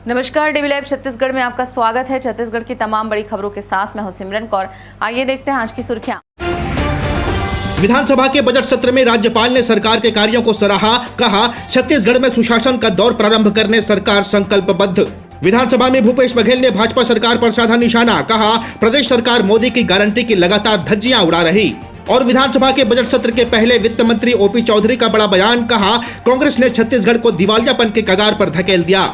नमस्कार, DV live Chhattisgarh में आपका स्वागत है। छत्तीसगढ़ की तमाम बड़ी खबरों के साथ मैं हूं सिमरन कौर। आइए देखते हैं आज की सुर्खियां। विधानसभा के बजट सत्र में राज्यपाल ने सरकार के कार्यों को सराहा। कहा, छत्तीसगढ़ में सुशासन का दौर प्रारंभ करने सरकार संकल्पबद्ध। विधानसभा में भूपेश बघेल ने भाजपा सरकार पर साधा निशाना। कहा, प्रदेश सरकार मोदी की गारंटी की लगातार धज्जियां उड़ा रही। और विधानसभा के बजट सत्र के पहले वित्त मंत्री ओपी चौधरी का बड़ा बयान। कहा, कांग्रेस ने छत्तीसगढ़ को दिवालियापन के कगार पर धकेल दिया।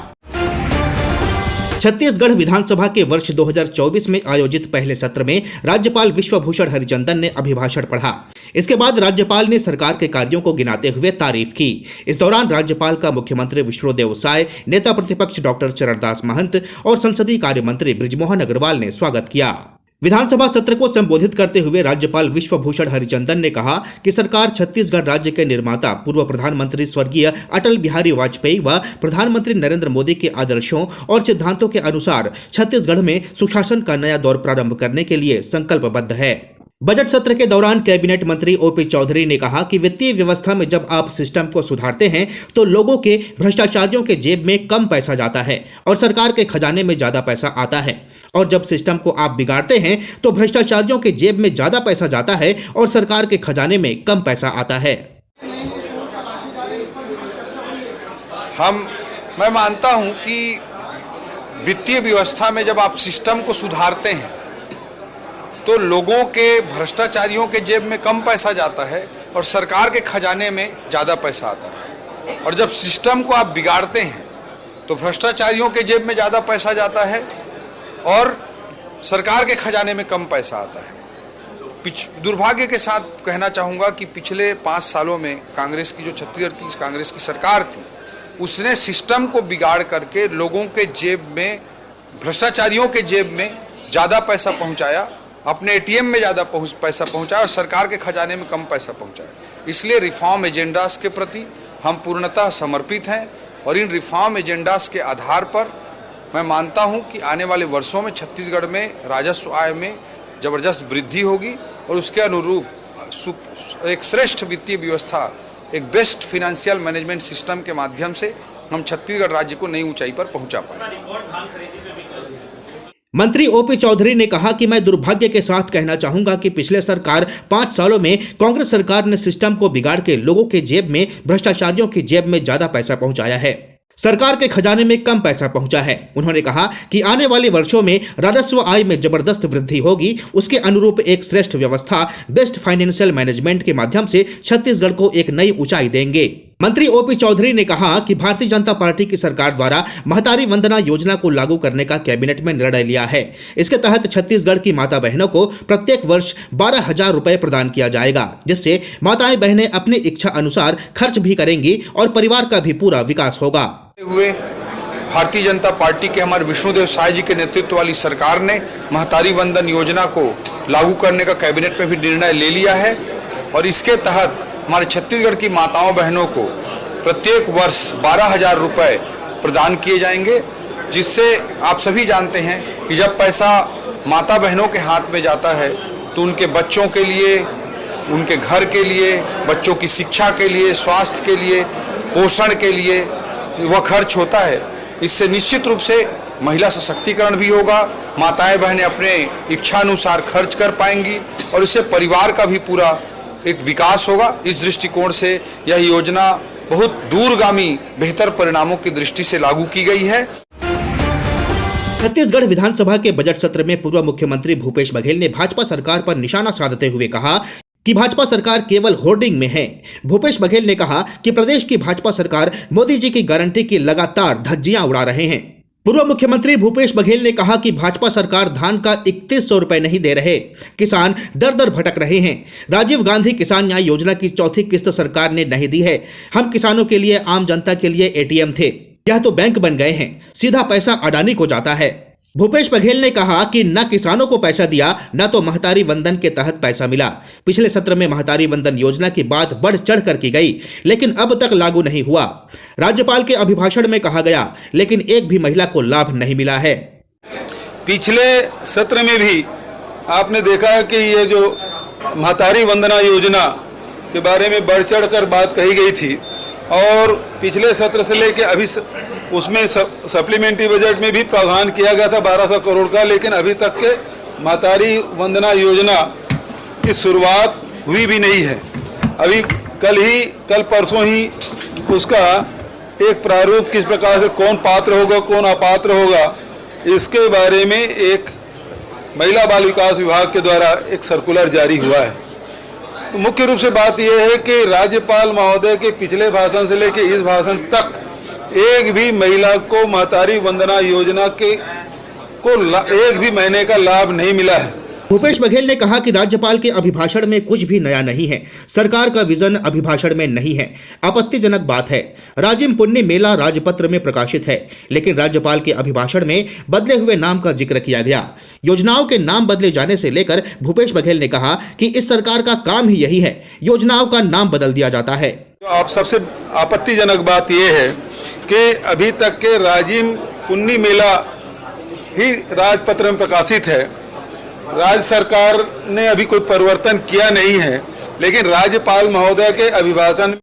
छत्तीसगढ़ विधानसभा के वर्ष 2024 में आयोजित पहले सत्र में राज्यपाल विश्वभूषण हरिचंदन ने अभिभाषण पढ़ा। इसके बाद राज्यपाल ने सरकार के कार्यों को गिनाते हुए तारीफ की। इस दौरान राज्यपाल का मुख्यमंत्री विष्णुदेव साय, नेता प्रतिपक्ष डॉक्टर चरणदास महंत और संसदीय कार्य मंत्री बृजमोहन अग्रवाल ने स्वागत किया। विधानसभा सत्र को संबोधित करते हुए राज्यपाल विश्वभूषण हरिचंदन ने कहा कि सरकार छत्तीसगढ़ राज्य के निर्माता पूर्व प्रधानमंत्री स्वर्गीय अटल बिहारी वाजपेयी व प्रधानमंत्री नरेंद्र मोदी के आदर्शों और सिद्धांतों के अनुसार छत्तीसगढ़ में सुशासन का नया दौर प्रारंभ करने के लिए संकल्पबद्ध है। बजट सत्र के दौरान कैबिनेट मंत्री ओपी चौधरी ने कहा कि वित्तीय व्यवस्था में जब आप सिस्टम को सुधारते हैं तो लोगों के भ्रष्टाचारियों के जेब में कम पैसा जाता है और सरकार के खजाने में ज्यादा पैसा आता है, और जब सिस्टम को आप बिगाड़ते हैं तो भ्रष्टाचारियों के जेब में ज्यादा पैसा जाता है और सरकार के खजाने में कम पैसा आता है। मैं मानता हूं कि वित्तीय व्यवस्था में जब आप सिस्टम को सुधारते हैं तो लोगों के भ्रष्टाचारियों के जेब में कम पैसा जाता है और सरकार के खजाने में ज़्यादा पैसा आता है। और जब सिस्टम को आप बिगाड़ते हैं तो भ्रष्टाचारियों के जेब में ज़्यादा पैसा जाता है और सरकार के खजाने में कम पैसा आता है। दुर्भाग्य के साथ कहना चाहूँगा कि पिछले 5 सालों में कांग्रेस की जो छत्तीसगढ़ की कांग्रेस की सरकार थी, उसने सिस्टम को बिगाड़ करके लोगों के जेब में, भ्रष्टाचारियों के जेब में ज़्यादा पैसा पहुँचाया, अपने एटीएम में ज़्यादा पैसा पहुंचाया और सरकार के खजाने में कम पैसा पहुंचाया। इसलिए रिफॉर्म एजेंडास के प्रति हम पूर्णतः समर्पित हैं और इन रिफॉर्म एजेंडास के आधार पर मैं मानता हूं कि आने वाले वर्षों में छत्तीसगढ़ में राजस्व आय में ज़बरदस्त वृद्धि होगी और उसके अनुरूप एक श्रेष्ठ वित्तीय व्यवस्था, एक बेस्ट फिनेंशियल मैनेजमेंट सिस्टम के माध्यम से हम छत्तीसगढ़ राज्य को नई ऊंचाई पर पहुँचा पाएंगे। मंत्री ओपी चौधरी ने कहा कि मैं दुर्भाग्य के साथ कहना चाहूंगा कि पिछले सरकार 5 सालों में कांग्रेस सरकार ने सिस्टम को बिगाड़ के लोगों के जेब में, भ्रष्टाचारियों की जेब में ज्यादा पैसा पहुंचाया है, सरकार के खजाने में कम पैसा पहुंचा है। उन्होंने कहा कि आने वाले वर्षों में राजस्व आय में जबरदस्त वृद्धि होगी। उसके अनुरूप एक श्रेष्ठ व्यवस्था, बेस्ट फाइनेंशियल मैनेजमेंट के माध्यम से छत्तीसगढ़ को एक नई ऊंचाई देंगे। मंत्री ओपी चौधरी ने कहा कि भारतीय जनता पार्टी की सरकार द्वारा महतारी वंदना योजना को लागू करने का कैबिनेट में निर्णय लिया है। इसके तहत छत्तीसगढ़ की माता बहनों को प्रत्येक वर्ष 12,000 रुपए प्रदान किया जाएगा, जिससे माताएं बहनें अपनी इच्छा अनुसार खर्च भी करेंगी और परिवार का भी पूरा विकास होगा। हुए भारतीय जनता पार्टी के हमारे विष्णुदेव साय जी के नेतृत्व वाली सरकार ने महतारी वंदन योजना को लागू करने का कैबिनेट में भी निर्णय ले लिया है और इसके तहत हमारे छत्तीसगढ़ की माताओं बहनों को प्रत्येक वर्ष 12,000 रुपये प्रदान किए जाएंगे, जिससे आप सभी जानते हैं कि जब पैसा माता बहनों के हाथ में जाता है तो उनके बच्चों के लिए, उनके घर के लिए, बच्चों की शिक्षा के लिए, स्वास्थ्य के लिए, पोषण के लिए वह खर्च होता है। इससे निश्चित रूप से महिला सशक्तिकरण भी होगा, माताएं बहनें अपने इच्छानुसार खर्च कर पाएंगी और इससे परिवार का भी पूरा एक विकास होगा। इस दृष्टिकोण से यह योजना बहुत दूरगामी बेहतर परिणामों की दृष्टि से लागू की गई है। छत्तीसगढ़ विधानसभा के बजट सत्र में पूर्व मुख्यमंत्री भूपेश बघेल ने भाजपा सरकार पर निशाना साधते हुए कहा कि भाजपा सरकार केवल होर्डिंग में है। भूपेश बघेल ने कहा कि प्रदेश की भाजपा सरकार मोदी जी की गारंटी की लगातार धज्जियां उड़ा रहे हैं। पूर्व मुख्यमंत्री भूपेश बघेल ने कहा कि भाजपा सरकार धान का 3100 रुपए नहीं दे रहे, किसान दर दर भटक रहे हैं। राजीव गांधी किसान न्याय योजना की 4थी किस्त सरकार ने नहीं दी है। हम किसानों के लिए, आम जनता के लिए एटीएम थे, यह तो बैंक बन गए हैं। सीधा पैसा अडानी को जाता है। भूपेश बघेल ने कहा कि न किसानों को पैसा दिया, न तो महतारी वंदन के तहत पैसा मिला। पिछले सत्र में महतारी वंदन योजना की बात बढ़ चढ़ कर की गई, लेकिन अब तक लागू नहीं हुआ। राज्यपाल के अभिभाषण में कहा गया, लेकिन एक भी महिला को लाभ नहीं मिला है। पिछले सत्र में भी आपने देखा है कि ये जो महतारी वंदना योजना के बारे में बढ़ चढ़ कर बात कही गई थी और पिछले सत्र से लेकर अभी उसमें सप्लीमेंट्री बजट में भी प्रावधान किया गया था 1200 करोड़ का, लेकिन अभी तक के महतारी वंदना योजना की शुरुआत हुई भी नहीं है। अभी कल परसों ही उसका एक प्रारूप किस प्रकार से कौन पात्र होगा कौन अपात्र होगा, इसके बारे में एक महिला बाल विकास विभाग के द्वारा एक सर्कुलर जारी हुआ है। तो मुख्य रूप से बात यह है कि राज्यपाल महोदय के पिछले भाषण से लेकर इस भाषण तक एक भी महिला को महतारी वंदना योजना के एक भी महीने का लाभ नहीं मिला है। भूपेश बघेल ने कहा कि राज्यपाल के अभिभाषण में कुछ भी नया नहीं है, सरकार का विजन अभिभाषण में नहीं है। आपत्तिजनक बात है, राजिम पुण्य मेला राजपत्र में प्रकाशित है, लेकिन राज्यपाल के अभिभाषण में बदले हुए नाम का जिक्र किया गया। योजनाओं के नाम बदले जाने से लेकर भूपेश बघेल ने कहा कि इस सरकार का काम ही यही है, योजनाओं का नाम बदल दिया जाता है। आप सबसे आपत्तिजनक बात यह है कि अभी तक के राजिम पुण्य मेला ही राजपत्र में प्रकाशित है। राज्य सरकार ने अभी कोई परिवर्तन किया नहीं है, लेकिन राज्यपाल महोदय के अभिभाषण।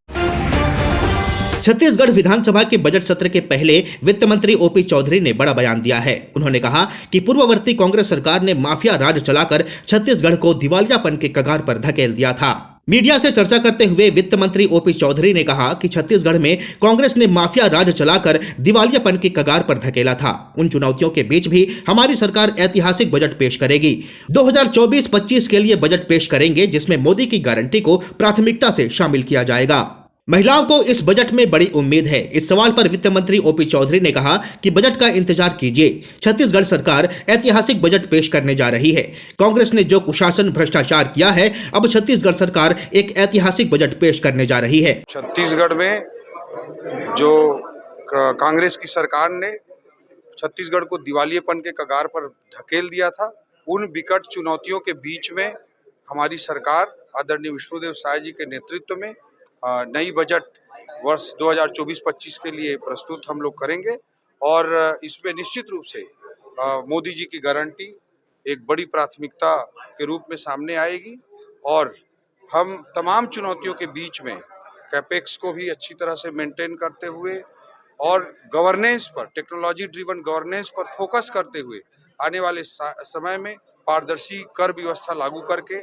छत्तीसगढ़ विधानसभा के बजट सत्र के पहले वित्त मंत्री ओपी चौधरी ने बड़ा बयान दिया है। उन्होंने कहा कि पूर्ववर्ती कांग्रेस सरकार ने माफिया राज चलाकर छत्तीसगढ़ को दिवालियापन के कगार पर धकेल दिया था। मीडिया से चर्चा करते हुए वित्त मंत्री ओपी चौधरी ने कहा कि छत्तीसगढ़ में कांग्रेस ने माफिया राज चलाकर दिवालियापन के कगार पर धकेला था। उन चुनौतियों के बीच भी हमारी सरकार ऐतिहासिक बजट पेश करेगी। 2024-25 के लिए बजट पेश करेंगे, जिसमें मोदी की गारंटी को प्राथमिकता से शामिल किया जाएगा। महिलाओं को इस बजट में बड़ी उम्मीद है। इस सवाल पर वित्त मंत्री ओपी चौधरी ने कहा कि बजट का इंतजार कीजिए, छत्तीसगढ़ सरकार ऐतिहासिक बजट पेश करने जा रही है। कांग्रेस ने जो कुशासन भ्रष्टाचार किया है, अब छत्तीसगढ़ सरकार एक ऐतिहासिक बजट पेश करने जा रही है। छत्तीसगढ़ में जो कांग्रेस की सरकार ने छत्तीसगढ़ को दिवालियेपन के कगार पर धकेल दिया था, उन विकट चुनौतियों के बीच में हमारी सरकार आदरणीय विष्णुदेव साय जी के नेतृत्व में नई बजट वर्ष 2024-25 के लिए प्रस्तुत हम लोग करेंगे और इसमें निश्चित रूप से मोदी जी की गारंटी एक बड़ी प्राथमिकता के रूप में सामने आएगी और हम तमाम चुनौतियों के बीच में कैपेक्स को भी अच्छी तरह से मेंटेन करते हुए और गवर्नेंस पर, टेक्नोलॉजी ड्रिवन गवर्नेंस पर फोकस करते हुए आने वाले समय में पारदर्शी कर व्यवस्था लागू करके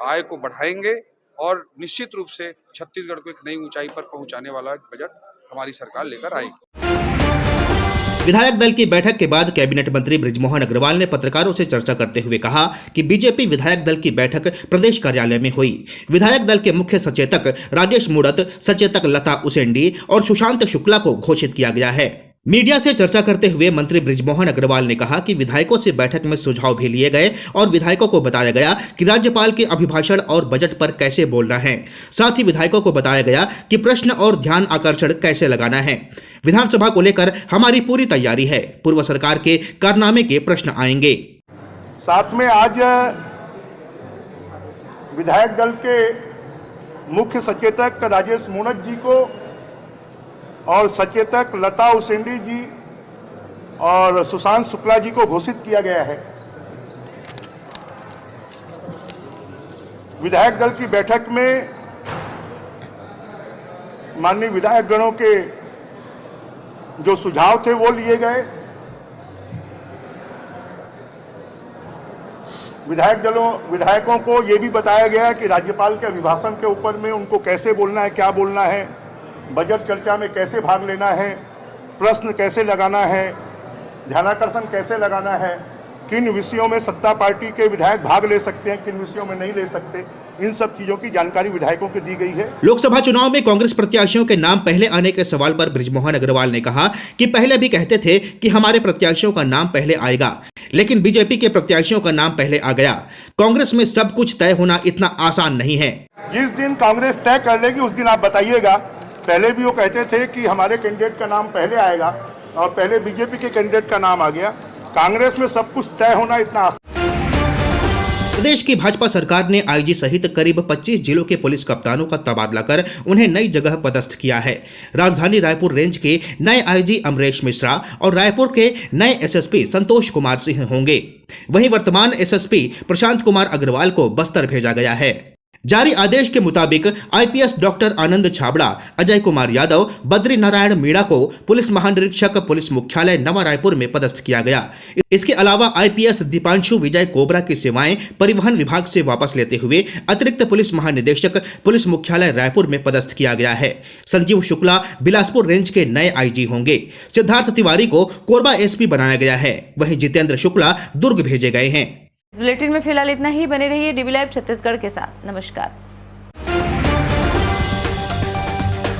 आय को बढ़ाएंगे और निश्चित रूप से छत्तीसगढ़ को एक नई ऊंचाई पर पहुंचाने वाला बजट हमारी सरकार लेकर आएगी। विधायक दल की बैठक के बाद कैबिनेट मंत्री बृजमोहन अग्रवाल ने पत्रकारों से चर्चा करते हुए कहा कि बीजेपी विधायक दल की बैठक प्रदेश कार्यालय में हुई। विधायक दल के मुख्य सचेतक राजेश मूणत, सचेतक लता उसेंडी और सुशांत शुक्ला को घोषित किया गया है। मीडिया से चर्चा करते हुए मंत्री बृजमोहन अग्रवाल ने कहा कि विधायकों से बैठक में सुझाव भी लिए गए और विधायकों को बताया गया कि राज्यपाल के अभिभाषण और बजट पर कैसे बोलना है। साथ ही विधायकों को बताया गया कि प्रश्न और ध्यान आकर्षण कैसे लगाना है। विधानसभा को लेकर हमारी पूरी तैयारी है। पूर्व सरकार के कारनामे के प्रश्न आएंगे। साथ में आज विधायक दल के मुख्य सचेतक राजेश मूणत जी को और सचेतक लता उसेंडी जी और सुशांत शुक्ला जी को घोषित किया गया है। विधायक दल की बैठक में माननीय विधायक गणों के जो सुझाव थे वो लिए गए। विधायकों को ये भी बताया गया कि राज्यपाल के अभिभाषण के ऊपर में उनको कैसे बोलना है, क्या बोलना है, बजट चर्चा में कैसे भाग लेना है, प्रश्न कैसे लगाना है, ध्यानाकर्षण कैसे लगाना है, किन विषयों में सत्ता पार्टी के विधायक भाग ले सकते हैं, किन विषयों में नहीं ले सकते, इन सब चीजों की जानकारी विधायकों को दी गई है। लोकसभा चुनाव में कांग्रेस प्रत्याशियों के नाम पहले आने के सवाल पर बृजमोहन अग्रवाल ने कहा कि पहले भी कहते थे कि हमारे प्रत्याशियों का नाम पहले आएगा, लेकिन बीजेपी के प्रत्याशियों का नाम पहले आ गया। कांग्रेस में सब कुछ तय होना इतना आसान नहीं है। जिस दिन कांग्रेस तय कर लेगी उस दिन आप बताइएगा। पहले भी वो कहते थे कि हमारे कैंडिडेट का नाम पहले आएगा और पहले बीजेपी के कैंडिडेट का नाम आ गया। कांग्रेस में सब कुछ तय होना इतना आसान। प्रदेश की भाजपा सरकार ने आईजी सहित करीब 25 जिलों के पुलिस कप्तानों का तबादला कर उन्हें नई जगह पदस्थ किया है। राजधानी रायपुर रेंज के नए आईजी अमरेश मिश्रा और रायपुर के नए एसएसपी संतोष कुमार सिंह होंगे। वहीं वर्तमान एसएसपी प्रशांत कुमार अग्रवाल को बस्तर भेजा गया है। जारी आदेश के मुताबिक आईपीएस डॉक्टर आनंद छाबड़ा, अजय कुमार यादव, बद्री नारायण मीणा को पुलिस महानिरीक्षक पुलिस मुख्यालय नवा रायपुर में पदस्थ किया गया। इसके अलावा आईपीएस दीपांशु विजय कोबरा की सेवाएं परिवहन विभाग से वापस लेते हुए अतिरिक्त पुलिस महानिदेशक पुलिस मुख्यालय रायपुर में पदस्थ किया गया है। संजीव शुक्ला बिलासपुर रेंज के नए आईजी होंगे। सिद्धार्थ तिवारी को कोरबा एसपी बनाया गया है। वहीं जितेंद्र शुक्ला दुर्ग भेजे गए हैं। इस बुलेटिन में फिलहाल इतना ही। बने रहिए डीबी लाइव छत्तीसगढ़ के साथ। नमस्कार।